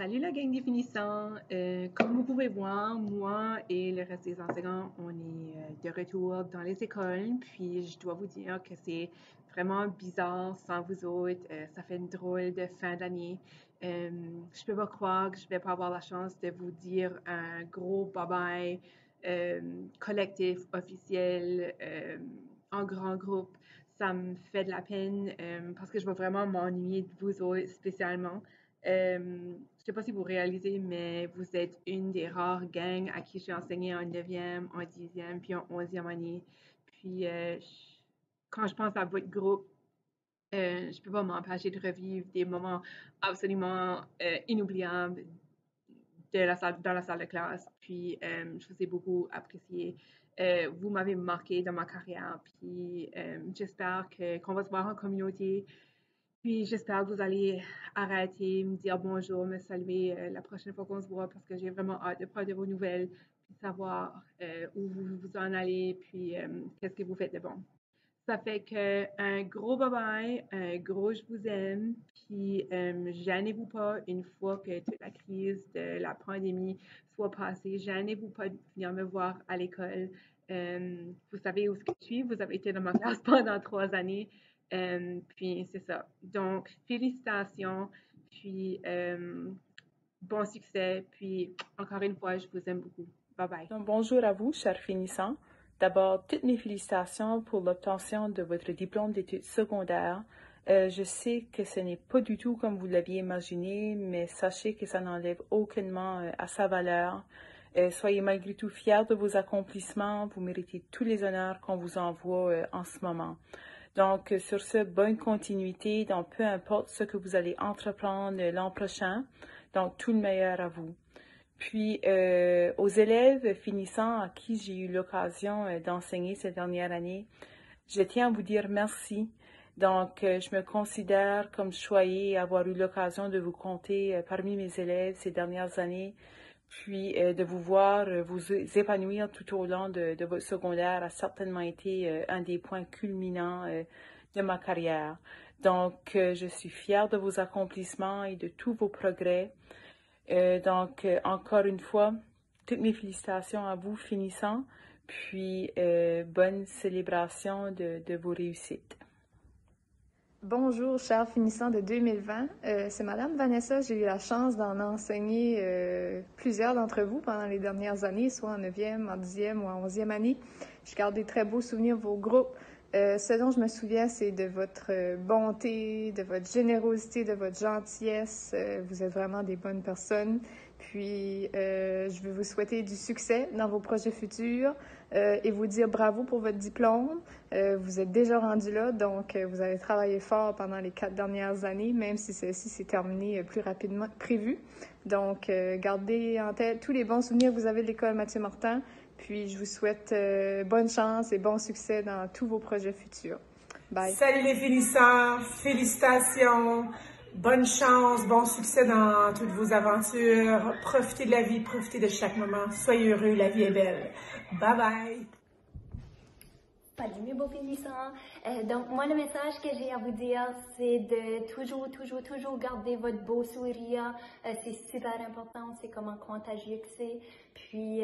Salut la gang des finissants. Comme vous pouvez voir, moi et le reste des enseignants, on est de retour dans les écoles. Puis je dois vous dire que c'est vraiment bizarre sans vous autres. Ça fait une drôle de fin d'année. Je peux pas croire que je vais pas avoir la chance de vous dire un gros bye-bye collectif, officiel, en grand groupe. Ça me fait de la peine parce que je vais vraiment m'ennuyer de vous autres spécialement. Je sais pas si vous réalisez, mais vous êtes une des rares gangs à qui j'ai enseigné en 9e, en 10e, puis en 11e année. Puis quand je pense à votre groupe, je peux pas m'empêcher de revivre des moments absolument inoubliables dans la salle de classe. Puis je vous ai beaucoup apprécié. Vous m'avez marqué dans ma carrière. Puis j'espère qu'on va se voir en communauté. Puis j'espère que vous allez arrêter, me dire bonjour, me saluer la prochaine fois qu'on se voit parce que j'ai vraiment hâte de prendre de vos nouvelles, puis savoir où vous en allez, puis qu'est-ce que vous faites de bon. Ça fait que un gros bye-bye, un gros je vous aime, puis gênez-vous pas une fois que toute la crise de la pandémie soit passée, gênez-vous pas de venir me voir à l'école. Vous savez où je suis, vous avez été dans ma classe pendant 3 années, puis c'est ça. Donc, félicitations, puis bon succès, puis encore une fois, je vous aime beaucoup. Bye bye. Donc, bonjour à vous, chers finissants. D'abord, toutes mes félicitations pour l'obtention de votre diplôme d'études secondaires. Je sais que ce n'est pas du tout comme vous l'aviez imaginé, mais sachez que ça n'enlève aucunement à sa valeur. Soyez malgré tout fiers de vos accomplissements. Vous méritez tous les honneurs qu'on vous envoie en ce moment. Donc, sur ce, bonne continuité, donc peu importe ce que vous allez entreprendre l'an prochain. Donc, tout le meilleur à vous. Puis, aux élèves finissants à qui j'ai eu l'occasion d'enseigner cette dernière année, je tiens à vous dire merci. Donc, je me considère comme choyée avoir eu l'occasion de vous compter parmi mes élèves ces dernières années, puis de vous voir vous épanouir tout au long de votre secondaire a certainement été un des points culminants de ma carrière. Donc, je suis fière de vos accomplissements et de tous vos progrès. Donc, encore une fois, toutes mes félicitations à vous, finissants, puis bonne célébration de vos réussites. Bonjour, chers finissants de 2020. C'est Madame Vanessa. J'ai eu la chance d'en enseigner plusieurs d'entre vous pendant les dernières années, soit en 9e, en 10e ou en 11e année. Je garde des très beaux souvenirs de vos groupes. Ce dont je me souviens, c'est de votre bonté, de votre générosité, de votre gentillesse. Vous êtes vraiment des bonnes personnes. Puis, je veux vous souhaiter du succès dans vos projets futurs et vous dire bravo pour votre diplôme. Vous êtes déjà rendu là, donc vous avez travaillé fort pendant les 4 dernières années, même si celle-ci s'est terminée plus rapidement que prévu. Donc, gardez en tête tous les bons souvenirs que vous avez de l'école Mathieu Martin. Puis, je vous souhaite bonne chance et bon succès dans tous vos projets futurs. Bye. Salut les finissants, félicitations, bonne chance, bon succès dans toutes vos aventures. Profitez de la vie, profitez de chaque moment. Soyez heureux, la vie est belle. Bye bye. Salut mes beaux finissants. Donc moi le message que j'ai à vous dire c'est de toujours garder votre beau sourire. C'est super important, c'est comment contagieux que c'est. Puis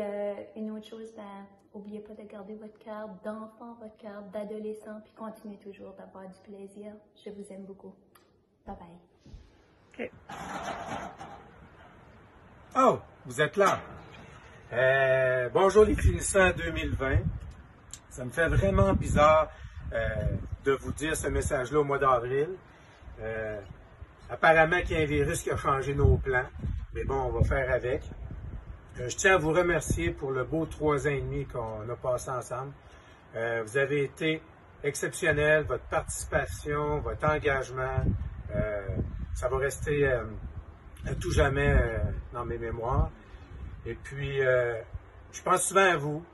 une autre chose, oubliez pas de garder votre cœur d'enfant, votre cœur d'adolescent, puis continuez toujours d'avoir du plaisir. Je vous aime beaucoup. Bye bye. OK. Oh, vous êtes là. Bonjour les finissants 2020. Ça me fait vraiment bizarre de vous dire ce message-là au mois d'avril. Apparemment qu'il y a un virus qui a changé nos plans, mais bon, on va faire avec. Je tiens à vous remercier pour le beau 3 ans et demi qu'on a passé ensemble. Vous avez été exceptionnels, votre participation, votre engagement, ça va rester à tout jamais dans mes mémoires. Et puis, je pense souvent à vous.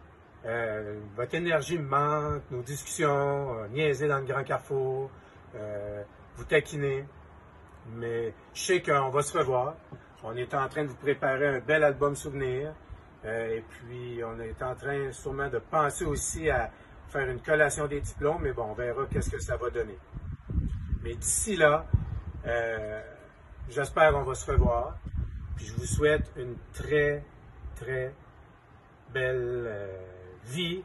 Votre énergie me manque, nos discussions, niaiser dans le grand carrefour, vous taquiner. Mais je sais qu'on va se revoir. On est en train de vous préparer un bel album souvenir. Et puis, on est en train sûrement de penser aussi à faire une collation des diplômes. Mais bon, on verra qu'est-ce que ça va donner. Mais d'ici là, j'espère qu'on va se revoir. Puis je vous souhaite une très, très belle vie,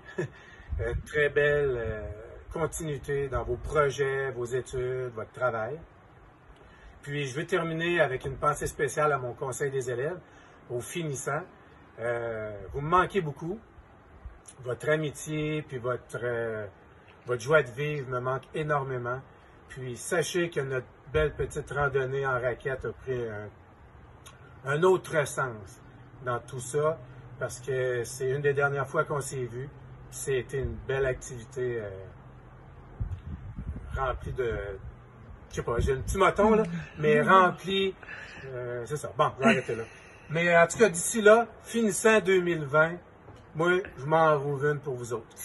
très belle continuité dans vos projets, vos études, votre travail. Puis je vais terminer avec une pensée spéciale à mon conseil des élèves, aux finissants. Vous me manquez beaucoup. Votre amitié puis votre joie de vivre me manque énormément. Puis sachez que notre belle petite randonnée en raquette a pris un autre sens dans tout ça, parce que c'est une des dernières fois qu'on s'est vus. C'était une belle activité remplie de... Je sais pas, j'ai un petit moton, là, mais remplie... c'est ça. Bon, je vais arrêter là. Mais en tout cas, d'ici là, finissant 2020, moi, je m'en rouvre une pour vous autres.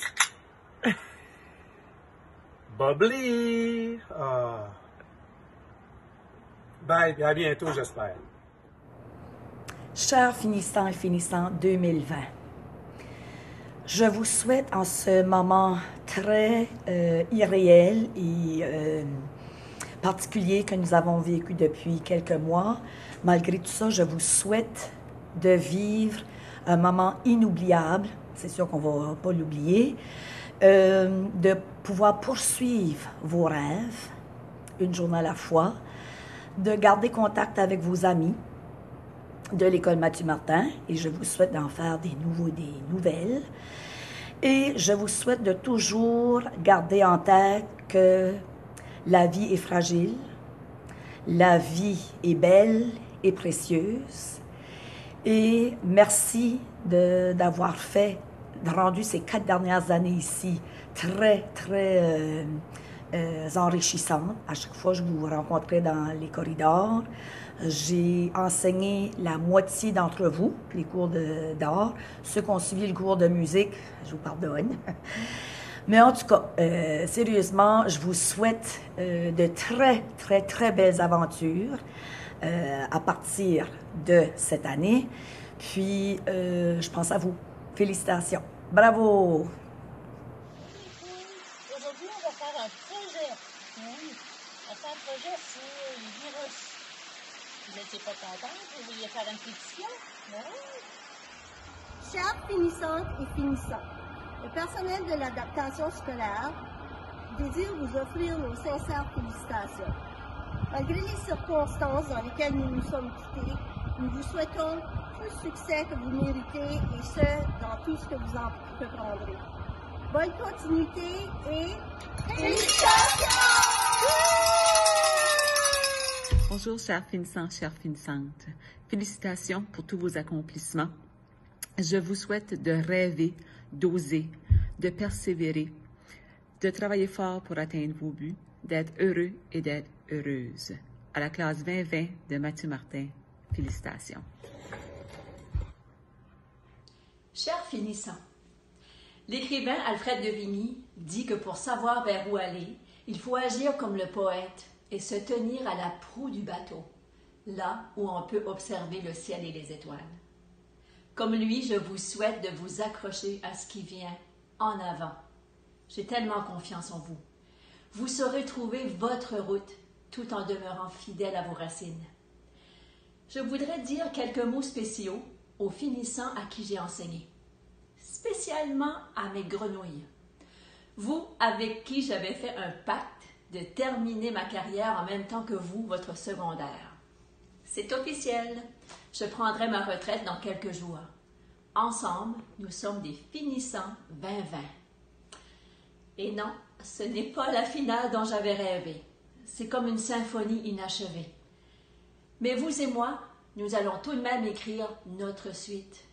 Bubbly! Ah. Bye, à bientôt, j'espère. Chers finissants et finissants 2020, je vous souhaite en ce moment très irréel et particulier que nous avons vécu depuis quelques mois. Malgré tout ça, je vous souhaite de vivre un moment inoubliable, c'est sûr qu'on ne va pas l'oublier, de pouvoir poursuivre vos rêves, une journée à la fois, de garder contact avec vos amis de l'école Mathieu Martin, et je vous souhaite d'en faire des nouvelles. Et je vous souhaite de toujours garder en tête que la vie est fragile, la vie est belle et précieuse. Et merci d'avoir rendu ces 4 dernières années ici très, très enrichissantes. À chaque fois que je vous rencontrais dans les corridors, j'ai enseigné la moitié d'entre vous, les cours d'art. Ceux qui ont suivi le cours de musique, je vous pardonne. Mais en tout cas, sérieusement, je vous souhaite de très, très, très belles aventures à partir de cette année. Puis, je pense à vous. Félicitations. Bravo! Aujourd'hui, on va faire un projet. Oui, on va faire un projet sur le virus. Vous n'étiez pas contente? Vous vouliez faire une pétition? Oui. Chers finissantes et finissants, le personnel de l'adaptation scolaire désire vous offrir nos sincères félicitations. Malgré les circonstances dans lesquelles nous nous sommes quittés, nous vous souhaitons tout le succès que vous méritez, et ce, dans tout ce que vous entreprendrez. Bonne continuité et félicitations! Bonjour, chers finissants, chères finissantes. Félicitations pour tous vos accomplissements. Je vous souhaite de rêver, d'oser, de persévérer, de travailler fort pour atteindre vos buts, d'être heureux et d'être heureuse. À la classe 2020 de Mathieu Martin, félicitations. Chers finissants, l'écrivain Alfred de Vigny dit que pour savoir vers où aller, il faut agir comme le poète et se tenir à la proue du bateau, là où on peut observer le ciel et les étoiles. Comme lui, je vous souhaite de vous accrocher à ce qui vient en avant. J'ai tellement confiance en vous. Vous saurez trouver votre route tout en demeurant fidèle à vos racines. Je voudrais dire quelques mots spéciaux aux finissants à qui j'ai enseigné, spécialement à mes grenouilles. Vous, avec qui j'avais fait un pacte de terminer ma carrière en même temps que vous, votre secondaire. C'est officiel, je prendrai ma retraite dans quelques jours. Ensemble, nous sommes des finissants 2020. Et non, ce n'est pas la finale dont j'avais rêvé. C'est comme une symphonie inachevée. Mais vous et moi, nous allons tout de même écrire notre suite.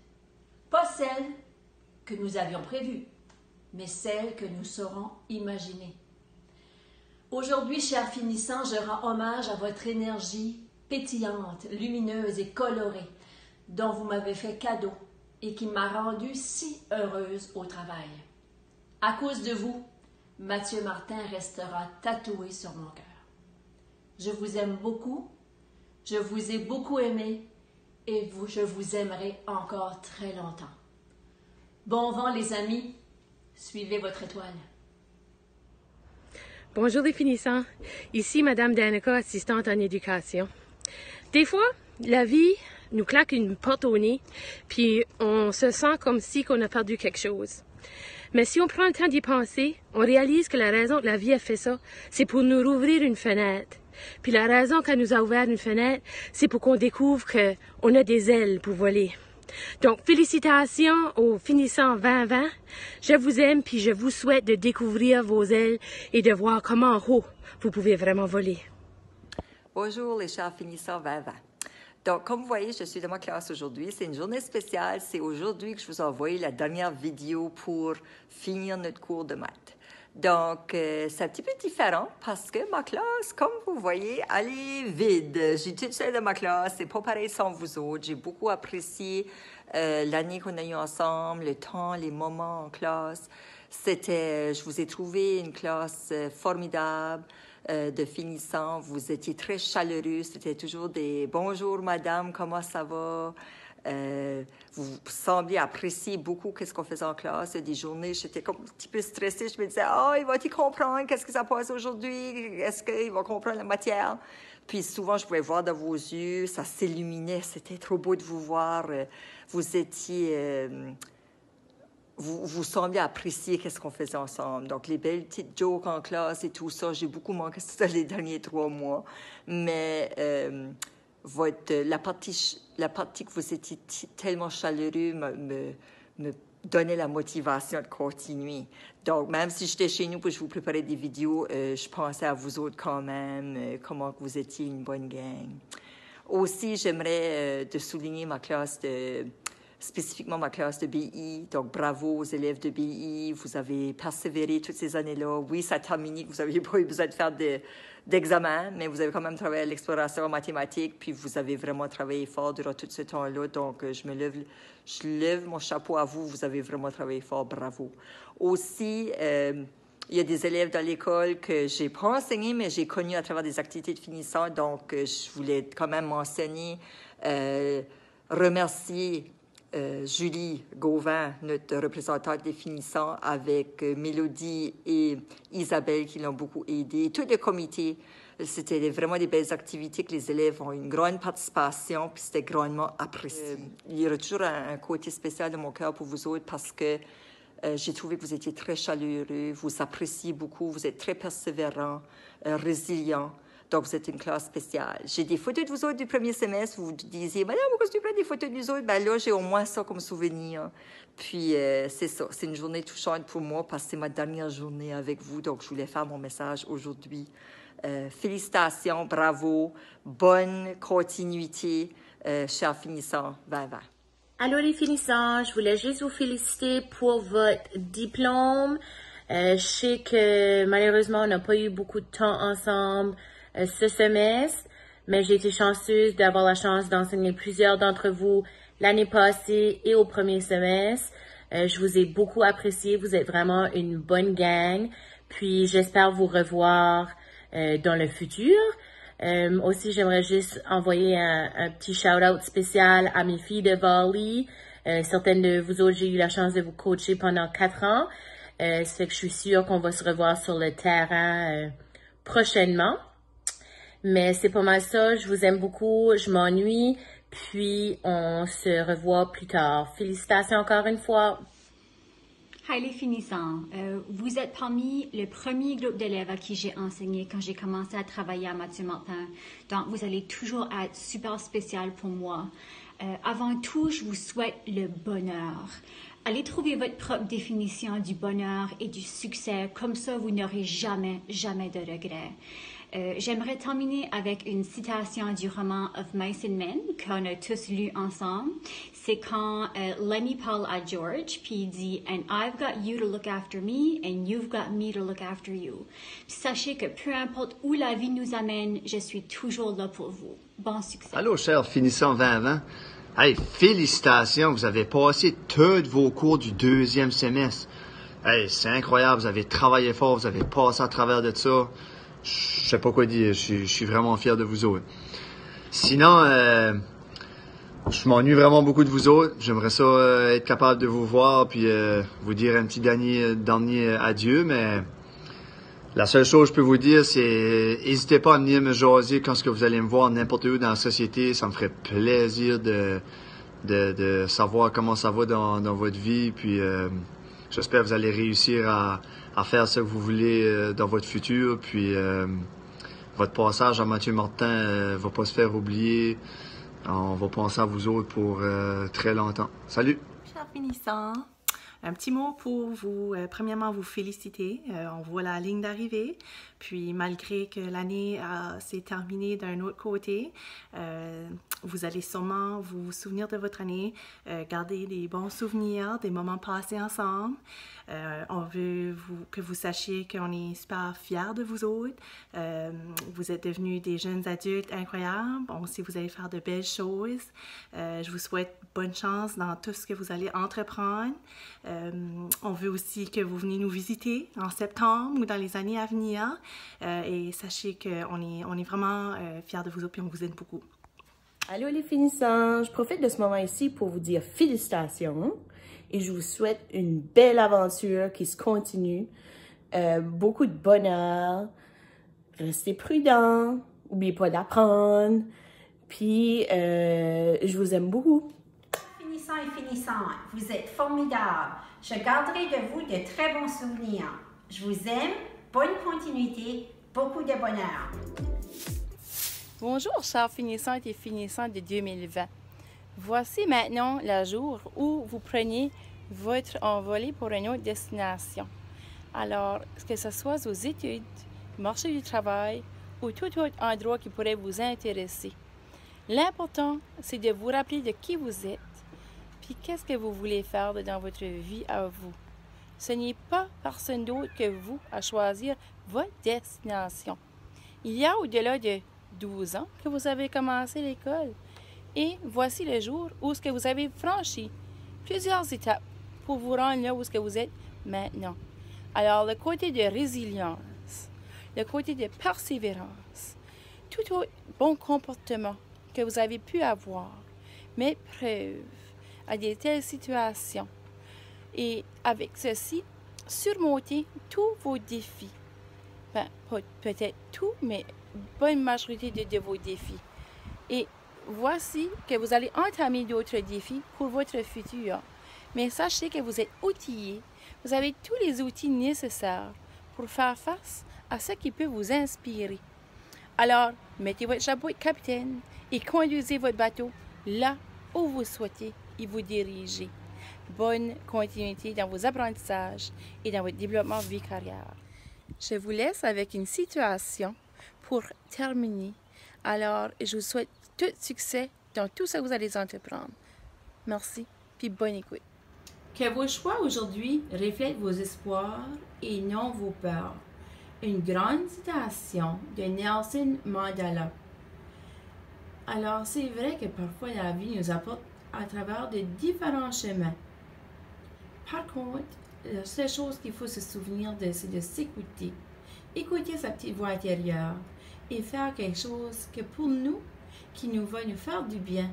Pas celle que nous avions prévue, mais celle que nous saurons imaginer. Aujourd'hui, chers finissants, je rends hommage à votre énergie pétillante, lumineuse et colorée, dont vous m'avez fait cadeau et qui m'a rendue si heureuse au travail. À cause de vous, Mathieu Martin restera tatoué sur mon cœur. Je vous aime beaucoup, je vous ai beaucoup aimé et je vous aimerai encore très longtemps. Bon vent les amis, suivez votre étoile. Bonjour les finissants, ici Madame Danica, assistante en éducation. Des fois, la vie nous claque une porte au nez, puis on se sent comme si on a perdu quelque chose. Mais si on prend le temps d'y penser, on réalise que la raison que la vie a fait ça, c'est pour nous rouvrir une fenêtre. Puis la raison qu'elle nous a ouvert une fenêtre, c'est pour qu'on découvre qu'on a des ailes pour voler. Donc, félicitations aux finissants 2020. Je vous aime, puis je vous souhaite de découvrir vos ailes et de voir comment en haut vous pouvez vraiment voler. Bonjour les chers finissants 2020. Donc, comme vous voyez, je suis dans ma classe aujourd'hui. C'est une journée spéciale. C'est aujourd'hui que je vous ai envoyé la dernière vidéo pour finir notre cours de maths. Donc, c'est un petit peu différent parce que ma classe, comme vous voyez, elle est vide. J'ai toute seule dans ma classe. C'est pas pareil sans vous autres. J'ai beaucoup apprécié l'année qu'on a eue ensemble, le temps, les moments en classe. Je vous ai trouvé une classe formidable. De finissants, vous étiez très chaleureux, c'était toujours des « Bonjour madame, comment ça va ?» Vous sembliez apprécier beaucoup ce qu'on faisait en classe. Des journées, j'étais comme un petit peu stressée. Je me disais « Ah, il va-t-il comprendre qu'est-ce que ça passe aujourd'hui? Est-ce qu'il va comprendre la matière? » Puis souvent, je pouvais voir dans vos yeux, ça s'illuminait. C'était trop beau de vous voir. Vous étiez... Vous semblez apprécier ce qu'on faisait ensemble. Donc, les belles petites jokes en classe et tout ça, j'ai beaucoup manqué ça les derniers 3 mois. Mais la partie que vous étiez tellement chaleureux me donnait la motivation de continuer. Donc, même si j'étais chez nous pour je vous préparais des vidéos, je pensais à vous autres quand même, comment vous étiez une bonne gang. Aussi, j'aimerais de souligner ma classe spécifiquement ma classe de BI. Donc, bravo aux élèves de BI. Vous avez persévéré toutes ces années-là. Oui, ça a terminé que vous n'aviez pas eu besoin de faire d'examen, mais vous avez quand même travaillé à l'exploration mathématique, puis vous avez vraiment travaillé fort durant tout ce temps-là. Donc, je lève mon chapeau à vous. Vous avez vraiment travaillé fort. Bravo. Aussi, il y a des élèves dans l'école que j'ai pas enseigné, mais j'ai connu à travers des activités de finissants. Donc, je voulais quand même mentionner, remercier Julie Gauvin, notre représentante des finissants, avec Mélodie et Isabelle qui l'ont beaucoup aidé. Tout le comité, c'était vraiment des belles activités que les élèves ont une grande participation, puis c'était grandement apprécié. Il y aura toujours un côté spécial de mon cœur pour vous autres parce que j'ai trouvé que vous étiez très chaleureux, vous appréciez beaucoup, vous êtes très persévérants, résilients. Donc, vous êtes une classe spéciale. J'ai des photos de vous autres du premier semestre. Vous disiez, madame, pourquoi tu prends des photos de nous autres? Ben là, j'ai au moins ça comme souvenir. Puis, c'est ça. C'est une journée touchante pour moi parce que c'est ma dernière journée avec vous. Donc, je voulais faire mon message aujourd'hui. Félicitations, bravo, bonne continuité, chers finissants 2020. Allô les finissants, je voulais juste vous féliciter pour votre diplôme. Je sais que malheureusement, on n'a pas eu beaucoup de temps ensemble ce semestre, mais j'ai été chanceuse d'avoir la chance d'enseigner plusieurs d'entre vous l'année passée et au premier semestre. Je vous ai beaucoup apprécié, vous êtes vraiment une bonne gang, puis j'espère vous revoir dans le futur. Aussi, j'aimerais juste envoyer un petit shout-out spécial à mes filles de volley. Certaines de vous autres, j'ai eu la chance de vous coacher pendant 4 ans. Ça fait que je suis sûre qu'on va se revoir sur le terrain prochainement. Mais c'est pas mal ça. Je vous aime beaucoup. Je m'ennuie. Puis, on se revoit plus tard. Félicitations encore une fois. Hi les finissants. Vous êtes parmi le premier groupe d'élèves à qui j'ai enseigné quand j'ai commencé à travailler à Mathieu Martin. Donc, vous allez toujours être super spécial pour moi. Avant tout, je vous souhaite le bonheur. Allez trouver votre propre définition du bonheur et du succès. Comme ça, vous n'aurez jamais, jamais de regrets. J'aimerais terminer avec une citation du roman Of Mice and Men qu'on a tous lu ensemble. C'est quand Lenny parle à George, puis il dit « And I've got you to look after me, and you've got me to look after you. » Sachez que peu importe où la vie nous amène, je suis toujours là pour vous. Bon succès. Allô, chers finissants 2020. Hey, félicitations, vous avez passé tous vos cours du 2e semestre. Hey, c'est incroyable, vous avez travaillé fort, vous avez passé à travers de ça. Je sais pas quoi dire, je suis vraiment fier de vous autres. Sinon, je m'ennuie vraiment beaucoup de vous autres. J'aimerais ça être capable de vous voir puis vous dire un petit dernier adieu, mais La seule chose que je peux vous dire, c'est n'hésitez pas à venir me jaser quand vous allez me voir n'importe où dans la société. Ça me ferait plaisir de savoir comment ça va dans votre vie. Puis j'espère que vous allez réussir à faire ce que vous voulez dans votre futur. Puis votre passage à Mathieu Martin va pas se faire oublier. On va penser à vous autres pour très longtemps. Salut! Chers finissants, un petit mot pour vous, premièrement vous féliciter. On voit la ligne d'arrivée, puis malgré que l'année s'est terminée d'un autre côté, vous allez sûrement vous souvenir de votre année, garder des bons souvenirs, des moments passés ensemble. On veut que vous sachiez qu'on est super fiers de vous autres. Vous êtes devenus des jeunes adultes incroyables. On sait que vous allez faire de belles choses. Je vous souhaite bonne chance dans tout ce que vous allez entreprendre. On veut aussi que vous veniez nous visiter en septembre ou dans les années à venir. Et sachez qu'on est vraiment fiers de vous autres et on vous aime beaucoup. Allô les finissants, je profite de ce moment ici pour vous dire félicitations et je vous souhaite une belle aventure qui se continue, beaucoup de bonheur, restez prudents, n'oubliez pas d'apprendre, puis je vous aime beaucoup. Finissants et finissantes, vous êtes formidables, je garderai de vous de très bons souvenirs. Je vous aime, bonne continuité, beaucoup de bonheur. Bonjour, chers finissantes et finissants de 2020. Voici maintenant le jour où vous preniez votre envolée pour une autre destination. Alors, que ce soit aux études, marché du travail ou tout autre endroit qui pourrait vous intéresser. L'important, c'est de vous rappeler de qui vous êtes, puis qu'est-ce que vous voulez faire dans votre vie à vous. Ce n'est pas personne d'autre que vous à choisir votre destination. Il y a au-delà de 12 ans que vous avez commencé l'école et voici le jour où ce que vous avez franchi plusieurs étapes pour vous rendre là où ce que vous êtes maintenant. Alors, le côté de résilience, le côté de persévérance, tout autre bon comportement que vous avez pu avoir, mettre preuve à de telles situations et avec ceci, surmonter tous vos défis. Ben, peut-être tout, mais bonne majorité de vos défis. Et voici que vous allez entamer d'autres défis pour votre futur. Mais sachez que vous êtes outillés. Vous avez tous les outils nécessaires pour faire face à ce qui peut vous inspirer. Alors, mettez votre chapeau de capitaine et conduisez votre bateau là où vous souhaitez y vous diriger. Bonne continuité dans vos apprentissages et dans votre développement vie carrière. Je vous laisse avec une situation pour terminer. Alors, je vous souhaite tout succès dans tout ce que vous allez entreprendre. Merci, puis bonne écoute. Que vos choix aujourd'hui reflètent vos espoirs et non vos peurs. Une grande citation de Nelson Mandela. Alors, c'est vrai que parfois la vie nous apporte à travers de différents chemins. Par contre, la seule chose qu'il faut se souvenir de, c'est de s'écouter. Écouter sa petite voix intérieure et faire quelque chose que pour nous, qui nous va nous faire du bien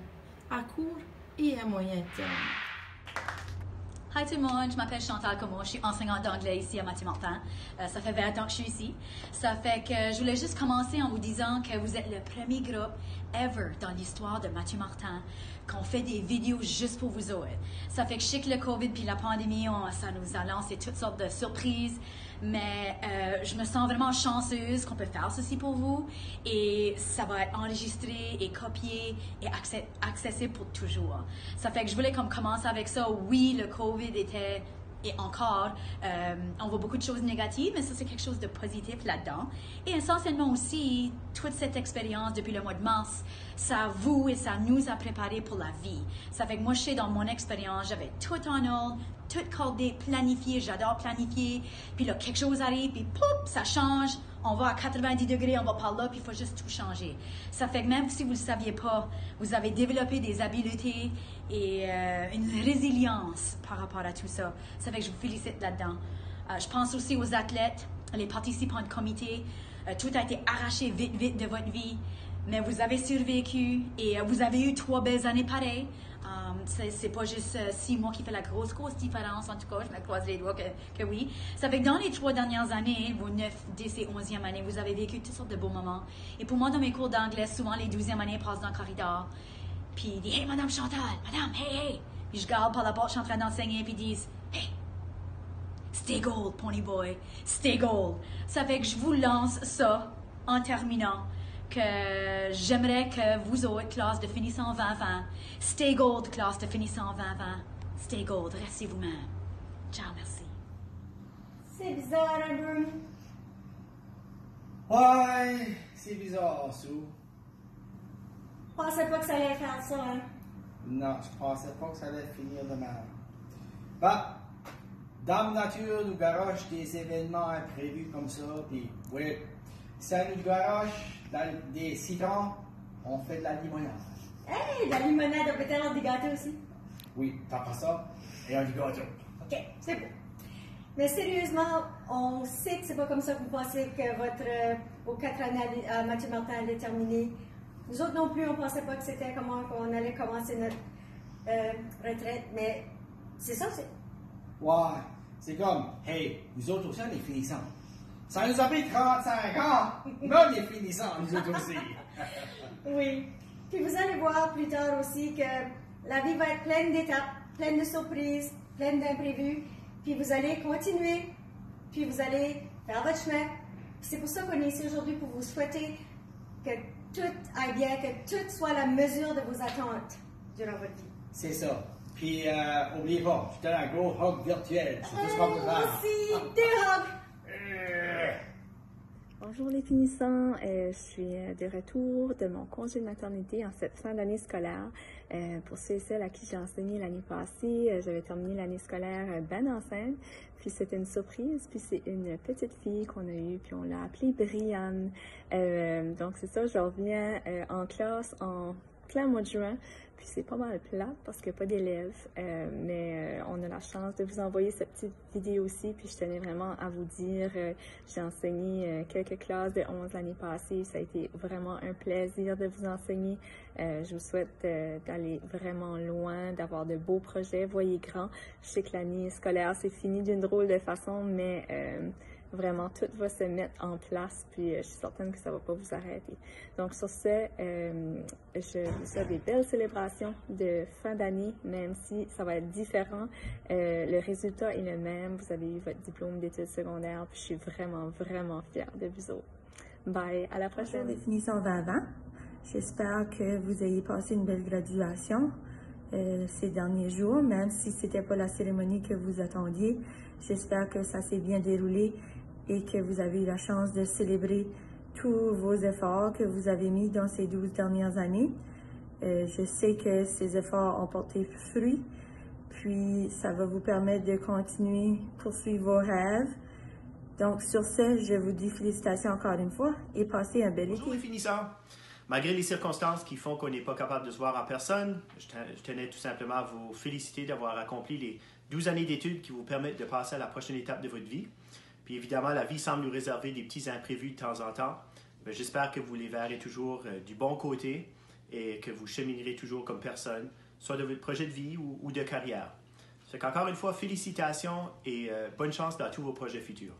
à court et à moyen terme. Hi tout le monde, je m'appelle Chantal Comeau, je suis enseignante d'anglais ici à Mathieu Martin. Ça fait 20 ans que je suis ici. Ça fait que je voulais juste commencer en vous disant que vous êtes le premier groupe ever dans l'histoire de Mathieu Martin qu'on fait des vidéos juste pour vous autres. Ça fait que je sais que le COVID puis la pandémie, ça nous a lancé toutes sortes de surprises, mais je me sens vraiment chanceuse qu'on peut faire ceci pour vous et ça va être enregistré et copié et accessible pour toujours. Ça fait que je voulais comme commencer avec ça. Oui, le COVID était et encore, on voit beaucoup de choses négatives, mais ça c'est quelque chose de positif là-dedans. Et essentiellement aussi, toute cette expérience depuis le mois de mars, ça vous et ça nous a préparés pour la vie. Ça fait que moi je sais dans mon expérience, j'avais tout en ordre, tout cordé, planifié, j'adore planifier, puis là quelque chose arrive, puis pouf, ça change, on va à 90 degrés, on va par là, puis il faut juste tout changer. Ça fait que même si vous ne le saviez pas, vous avez développé des habiletés et une résilience par rapport à tout ça. Ça fait que je vous félicite là-dedans. Je pense aussi aux athlètes, les participants de comité. Tout a été arraché vite de votre vie, mais vous avez survécu et vous avez eu 3 belles années pareilles. C'est pas juste 6 mois qui fait la grosse différence. En tout cas, je me croise les doigts que oui. Ça fait que dans les 3 dernières années, vos 9, 10 et 11e années, vous avez vécu toutes sortes de beaux moments. Et pour moi, dans mes cours d'anglais, souvent les 12e années passent dans le corridor. Puis ils disent « Hey, Madame Chantal, Madame, hey! » Puis je garde par la porte, je suis en train d'enseigner, puis ils disent « Hey! Stay gold, Pony Boy! Stay gold! » Ça fait que je vous lance ça en terminant. Que j'aimerais que vous autres, classe de finissant 2020, stay gold, classe de finissant 2020, stay gold, restez vous-même. Ciao, merci. C'est bizarre un peu. Ouais, c'est bizarre, Sue. Je pensais pas que ça allait faire ça, hein. Non, je pensais pas que ça allait finir de même. Bah, dans la nature, nous garoche des événements imprévus comme ça, puis oui, ça nous garoche des citrons, on fait de la limonade. Hey, de la limonade, on peut faire des gâteaux aussi. Oui, t'as pas ça, et un gâteau. Ok, c'est beau. Mais sérieusement, on sait que c'est pas comme ça que vous pensez que vos 4 années à Mathieu Martin allaient terminer. Nous autres non plus, on pensait pas que c'était comment qu'on allait commencer notre retraite, mais c'est ça, c'est... Ouais, c'est comme, hey, nous autres aussi, on est finissants. Ça nous a pris 35 ans, mais on est finissants, nous autres aussi. Oui. Puis vous allez voir plus tard aussi que la vie va être pleine d'étapes, pleine de surprises, pleine d'imprévus. Puis vous allez continuer, puis vous allez faire votre chemin. Puis c'est pour ça qu'on est ici aujourd'hui, pour vous souhaiter que tout aille bien, que tout soit à la mesure de vos attentes durant votre vie. C'est ça. Puis, oubliez pas, je te donne un gros hug virtuel. C'est tout ce qu'on peut faire. Aussi, des hugs! Bonjour les finissants, je suis de retour de mon congé de maternité en cette fin d'année scolaire. Pour ceux et celles à qui j'ai enseigné l'année passée, j'avais terminé l'année scolaire ben enceinte, puis c'était une surprise, puis c'est une petite fille qu'on a eue, puis on l'a appelée Brianne. Donc c'est ça, je reviens en classe en plein mois de juin, puis c'est pas mal plate parce qu'il n'y a pas d'élèves, mais on a la chance de vous envoyer cette petite vidéo aussi, puis je tenais vraiment à vous dire, j'ai enseigné quelques classes de 11 l'année passée, ça a été vraiment un plaisir de vous enseigner. Je vous souhaite d'aller vraiment loin, d'avoir de beaux projets, voyez grand. Je sais que l'année scolaire c'est fini d'une drôle de façon, mais vraiment, tout va se mettre en place, puis je suis certaine que ça ne va pas vous arrêter. Donc, sur ce, je vous souhaite des belles célébrations de fin d'année, même si ça va être différent. Le résultat est le même. Vous avez eu votre diplôme d'études secondaires, puis je suis vraiment, vraiment fière de vous autres. Bye, à la prochaine. Bonjour les finissants 2020. J'espère que vous ayez passé une belle graduation ces derniers jours, même si ce n'était pas la cérémonie que vous attendiez. J'espère que ça s'est bien déroulé et que vous avez eu la chance de célébrer tous vos efforts que vous avez mis dans ces 12 dernières années. Je sais que ces efforts ont porté fruit, puis ça va vous permettre de continuer, poursuivre vos rêves. Donc sur ce, je vous dis félicitations encore une fois et passez un bel été. Bonjour les finissants! Malgré les circonstances qui font qu'on n'est pas capable de se voir en personne, je tenais tout simplement à vous féliciter d'avoir accompli les 12 années d'études qui vous permettent de passer à la prochaine étape de votre vie. Puis évidemment, la vie semble nous réserver des petits imprévus de temps en temps. Mais j'espère que vous les verrez toujours du bon côté et que vous cheminerez toujours comme personne, soit de votre projet de vie ou de carrière. C'est qu'encore une fois, félicitations et bonne chance dans tous vos projets futurs.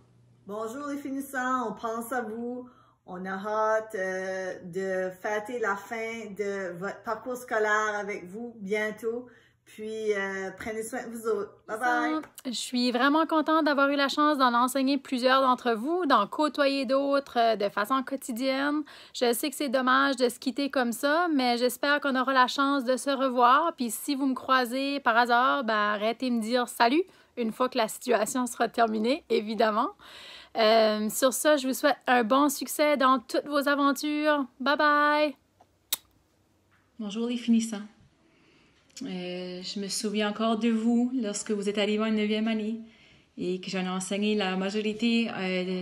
Bonjour les finissants, on pense à vous. On a hâte de fêter la fin de votre parcours scolaire avec vous bientôt. Puis, prenez soin de vous autres. Bye bye! Je suis vraiment contente d'avoir eu la chance d'en enseigner plusieurs d'entre vous, d'en côtoyer d'autres de façon quotidienne. Je sais que c'est dommage de se quitter comme ça, mais j'espère qu'on aura la chance de se revoir. Puis si vous me croisez par hasard, ben, arrêtez de me dire salut une fois que la situation sera terminée, évidemment. Sur ça, je vous souhaite un bon succès dans toutes vos aventures. Bye bye! Bonjour les finissants. Je me souviens encore de vous lorsque vous êtes arrivés en 9e année et que j'en ai enseigné la majorité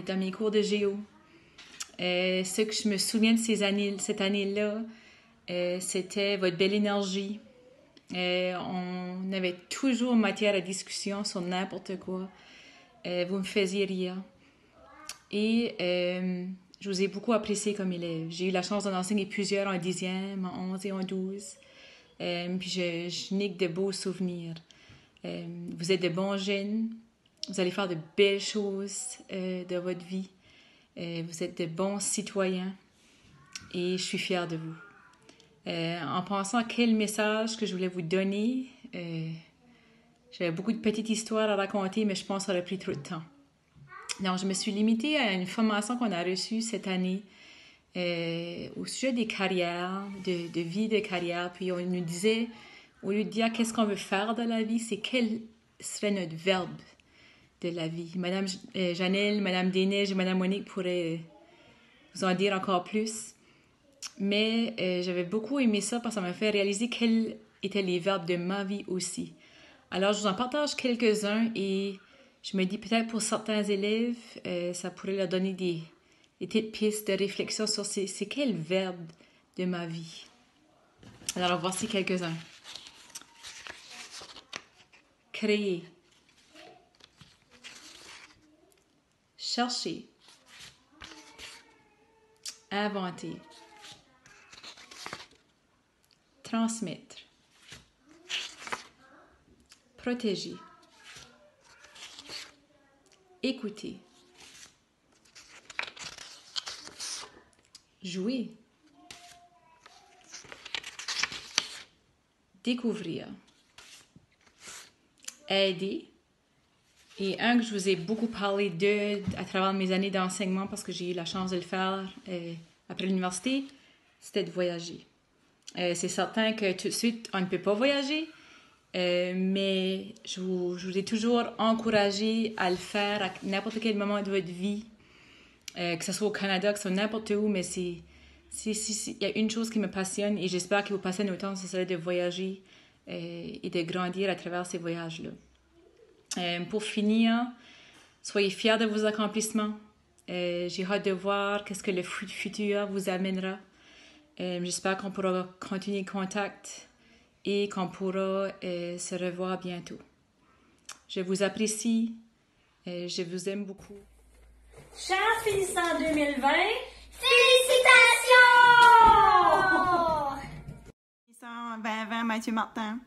dans mes cours de géo. Ce que je me souviens de cette année-là, c'était votre belle énergie. On avait toujours matière à discussion sur n'importe quoi. Vous me faisiez rire. Et je vous ai beaucoup apprécié comme élève. J'ai eu la chance d'en enseigner plusieurs en 10e, en 11 et en 12. puis je n'ai que de beaux souvenirs. Vous êtes de bons jeunes, vous allez faire de belles choses de votre vie. Vous êtes de bons citoyens et je suis fière de vous. En pensant à quel message que je voulais vous donner, j'avais beaucoup de petites histoires à raconter, mais je pense que ça aurait pris trop de temps. Donc, je me suis limitée à une formation qu'on a reçue cette année au sujet des carrières, de vie de carrière. Puis on nous disait, au lieu de dire qu'est-ce qu'on veut faire dans la vie, c'est quel serait notre verbe de la vie. Madame Janelle, Madame Desneiges et Madame Monique pourraient vous en dire encore plus. Mais j'avais beaucoup aimé ça parce que ça m'a fait réaliser quels étaient les verbes de ma vie aussi. Alors, je vous en partage quelques-uns et je me dis peut-être pour certains élèves, ça pourrait leur donner des petites pistes de réflexion sur c'est quel verbe de ma vie. Alors, voici quelques-uns. Créer. Chercher. Inventer. Transmettre. Protéger. Écouter. Jouer. Découvrir. Aider. Et un que je vous ai beaucoup parlé à travers mes années d'enseignement parce que j'ai eu la chance de le faire après l'université, c'était de voyager. C'est certain que tout de suite, on ne peut pas voyager, mais je vous ai toujours encouragé à le faire à n'importe quel moment de votre vie, que ce soit au Canada, que ce soit n'importe où, mais il y a une chose qui me passionne et j'espère qu'il vous passionne autant, c'est celle de voyager et de grandir à travers ces voyages-là. Pour finir, soyez fiers de vos accomplissements. J'ai hâte de voir qu'est-ce que le futur vous amènera. J'espère qu'on pourra continuer contact et qu'on pourra se revoir bientôt. Je vous apprécie. Je vous aime beaucoup. Chers finissants 2020, félicitations! Finissant 2020, Mathieu Martin.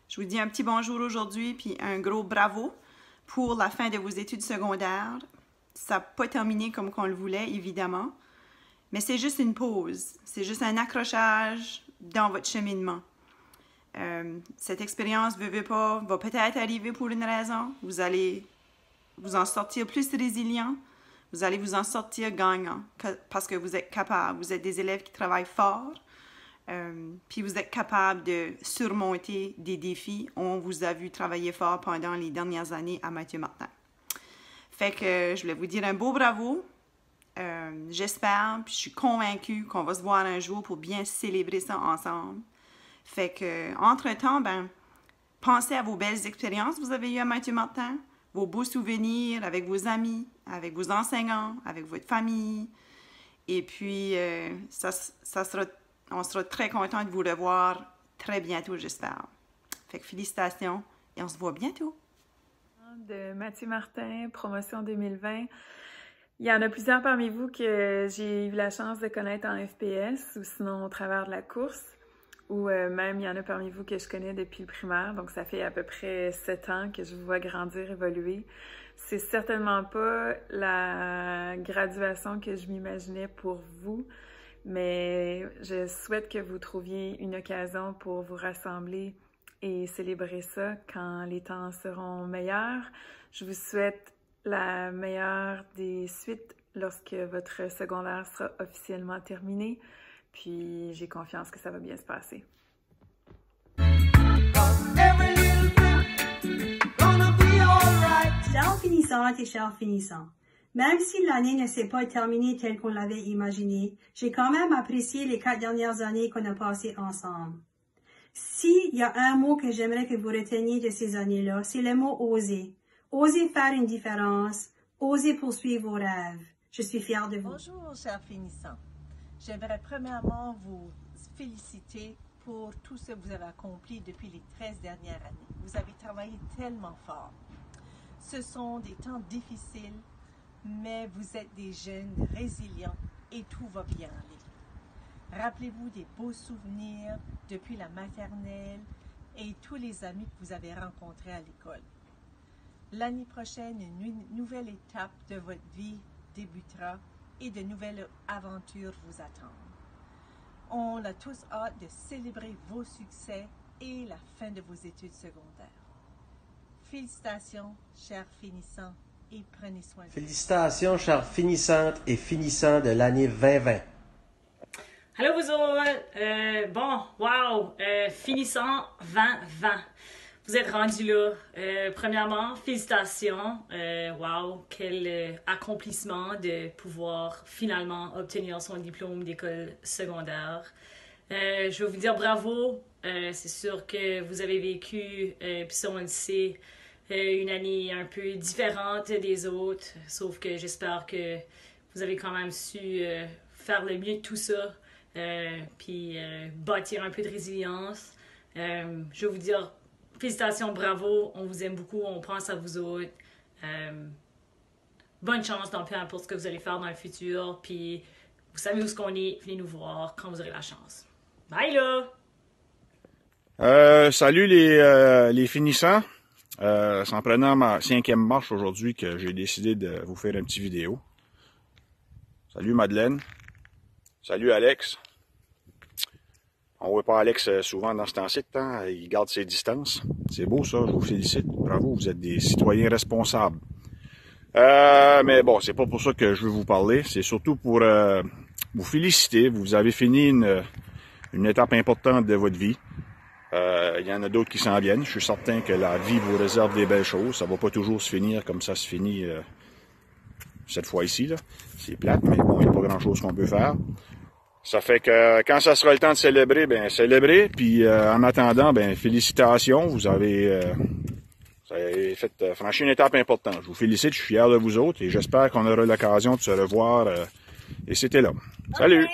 Je vous dis un petit bonjour aujourd'hui, puis un gros bravo pour la fin de vos études secondaires. Ça n'a pas terminé comme qu'on le voulait, évidemment, mais c'est juste une pause. C'est juste un accrochage dans votre cheminement. Cette expérience, veut pas, va peut-être arriver pour une raison. Vous allez vous en sortir plus résilient. Vous allez vous en sortir gagnant parce que vous êtes capable. Vous êtes des élèves qui travaillent fort. Puis vous êtes capable de surmonter des défis. On vous a vu travailler fort pendant les dernières années à Mathieu Martin. Fait que je voulais vous dire un beau bravo. J'espère, puis je suis convaincue qu'on va se voir un jour pour bien célébrer ça ensemble. Fait que, entre-temps, pensez à vos belles expériences que vous avez eues à Mathieu Martin, vos beaux souvenirs avec vos amis, avec vos enseignants, avec votre famille. Et puis, on sera très content de vous revoir très bientôt, j'espère. Fait que félicitations et on se voit bientôt. De Mathieu Martin, promotion 2020. Il y en a plusieurs parmi vous que j'ai eu la chance de connaître en FPS ou sinon au travers de la course. Ou même il y en a parmi vous que je connais depuis le primaire. Donc ça fait à peu près 7 ans que je vous vois grandir, évoluer. C'est certainement pas la graduation que je m'imaginais pour vous. Mais je souhaite que vous trouviez une occasion pour vous rassembler et célébrer ça quand les temps seront meilleurs. Je vous souhaite la meilleure des suites lorsque votre secondaire sera officiellement terminé. Puis j'ai confiance que ça va bien se passer. Chers finissantes et chers finissants, même si l'année ne s'est pas terminée telle qu'on l'avait imaginé, j'ai quand même apprécié les 4 dernières années qu'on a passées ensemble. S'il y a un mot que j'aimerais que vous reteniez de ces années-là, c'est le mot « oser ». Osez faire une différence, osez poursuivre vos rêves. Je suis fière de vous. Bonjour, chers finissants. J'aimerais premièrement vous féliciter pour tout ce que vous avez accompli depuis les 13 dernières années. Vous avez travaillé tellement fort. Ce sont des temps difficiles, mais vous êtes des jeunes résilients et tout va bien aller. Rappelez-vous des beaux souvenirs depuis la maternelle et tous les amis que vous avez rencontrés à l'école. L'année prochaine, une nouvelle étape de votre vie débutera et de nouvelles aventures vous attendent. On a tous hâte de célébrer vos succès et la fin de vos études secondaires. Félicitations, chers finissants, et prenez soin de vous. Félicitations, chers finissantes et finissants de l'année 2020. Allô vous autres! Finissant 2020. Vous êtes rendus là. Premièrement, félicitations. Quel accomplissement de pouvoir finalement obtenir son diplôme d'école secondaire. Je veux vous dire bravo. C'est sûr que vous avez vécu, puis ça on le sait, une année un peu différente des autres. Sauf que j'espère que vous avez quand même su faire le mieux de tout ça. Puis bâtir un peu de résilience. Je veux vous dire félicitations, bravo, on vous aime beaucoup, on pense à vous autres. Bonne chance dans peu importe ce que vous allez faire dans le futur, puis vous savez où ce qu'on est, venez nous voir quand vous aurez la chance. Bye là! Salut les finissants. C'est en prenant ma 5e marche aujourd'hui que j'ai décidé de vous faire une petite vidéo. Salut Madeleine. Salut Alex. On ne voit pas Alex souvent dans ce temps-ci de temps, il garde ses distances. C'est beau ça, je vous félicite. Bravo, vous êtes des citoyens responsables. Mais bon, c'est pas pour ça que je veux vous parler, c'est surtout pour vous féliciter. Vous avez fini une étape importante de votre vie. Il y en a d'autres qui s'en viennent. Je suis certain que la vie vous réserve des belles choses. Ça va pas toujours se finir comme ça se finit cette fois-ci. C'est plate, mais bon, il n'y a pas grand-chose qu'on peut faire. Ça fait que quand ça sera le temps de célébrer, ben célébrez. Puis en attendant, ben félicitations. Vous avez fait franchir une étape importante. Je vous félicite, je suis fier de vous autres et j'espère qu'on aura l'occasion de se revoir. Et c'était là. Salut!